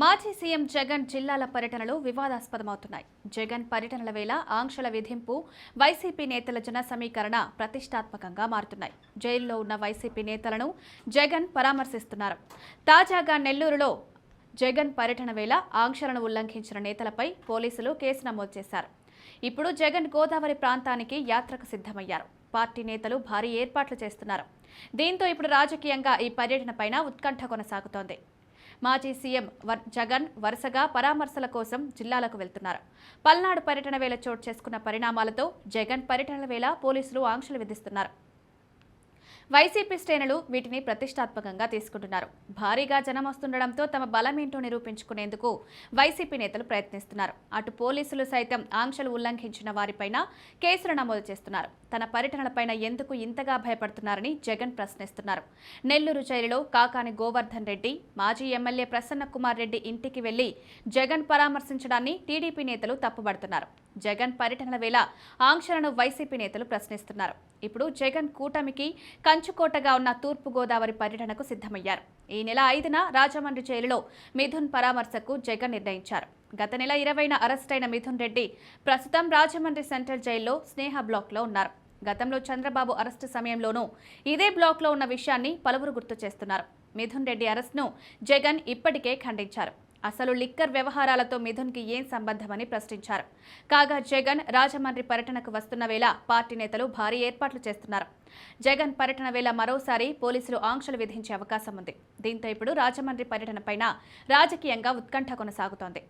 మాజీ సీఎం జగన్ జిల్లాల పర్యటనలు వివాదాస్పదమవుతున్నాయి. జగన్ పర్యటనల వేళ ఆంక్షల విధింపు, వైసీపీ నేతల జన సమీకరణ ప్రతిష్టాత్మకంగా మారుతున్నాయి. జైల్లో ఉన్న వైసీపీ నేతలను జగన్ పరామర్శిస్తున్నారు. తాజాగా నెల్లూరులో జగన్ పర్యటన వేళ ఆంక్షలను ఉల్లంఘించిన నేతలపై పోలీసులు కేసు నమోదు చేశారు. ఇప్పుడు జగన్ గోదావరి ప్రాంతానికి యాత్రకు సిద్ధమయ్యారు. పార్టీ నేతలు భారీ ఏర్పాట్లు చేస్తున్నారు. దీంతో ఇప్పుడు రాజకీయంగా ఈ పర్యటనపైన ఉత్కంఠ కొనసాగుతోంది. మాజీ సీఎం జగన్ వరుసగా పరామర్శల కోసం జిల్లాలకు వెళ్తున్నారు. పల్నాడు పర్యటన వేళ చోటు చేసుకున్న పరిణామాలతో జగన్ పర్యటనల వేళ పోలీసులు ఆంక్షలు విధిస్తున్నారు. వైసీపీ శ్రేణులు వీటిని ప్రతిష్టాత్మకంగా తీసుకుంటున్నారు. భారీగా జనం వస్తుండటంతో తమ బలమేంటో నిరూపించుకునేందుకు వైసీపీ నేతలు ప్రయత్నిస్తున్నారు. అటు పోలీసులు సైతం ఆంక్షలు ఉల్లంఘించిన వారిపైన కేసులు నమోదు చేస్తున్నారు. తన పర్యటనలపైన ఎందుకు ఇంతగా భయపడుతున్నారని జగన్ ప్రశ్నిస్తున్నారు. నెల్లూరు జైలులో కాకాని గోవర్ధన్ రెడ్డి, మాజీ ఎమ్మెల్యే ప్రసన్న కుమార్ రెడ్డి ఇంటికి వెళ్లి జగన్ పరామర్శించడాన్ని టీడీపీ నేతలు తప్పుబడుతున్నారు. జగన్ పర్యటనల వేళ ఆంక్షలను వైసీపీ నేతలు ప్రశ్నిస్తున్నారు. ఇప్పుడు జగన్ కూటమికి కంచుకోటగా ఉన్న తూర్పు గోదావరి పర్యటనకు సిద్ధమయ్యారు. ఈ నెల 5న రాజమండ్రి జైలులో మిథున్ పరామర్శకు జగన్ నిర్ణయించారు. గత నెల 20న అరెస్టైన మిథున్ రెడ్డి ప్రస్తుతం రాజమండ్రి సెంట్రల్ జైల్లో స్నేహ బ్లాక్లో ఉన్నారు. గతంలో చంద్రబాబు అరెస్టు సమయంలోనూ ఇదే బ్లాక్లో ఉన్న విషయాన్ని పలువురు గుర్తు చేస్తున్నారు. మిథున్ రెడ్డి అరెస్ట్ను జగన్ ఇప్పటికే ఖండించారు. అసలు లిక్కర్ వ్యవహారాలతో మిథున్కి ఏం సంబంధమని ప్రశ్నించారు. కాగా జగన్ రాజమండ్రి పర్యటనకు వస్తున్న వేళ పార్టీ నేతలు భారీ ఏర్పాట్లు చేస్తున్నారు. జగన్ పర్యటన వేళ మరోసారి పోలీసులు ఆంక్షలు విధించే అవకాశం ఉంది. దీంతో ఇప్పుడు రాజమండ్రి పర్యటనపైన రాజకీయంగా ఉత్కంఠ కొనసాగుతోంది.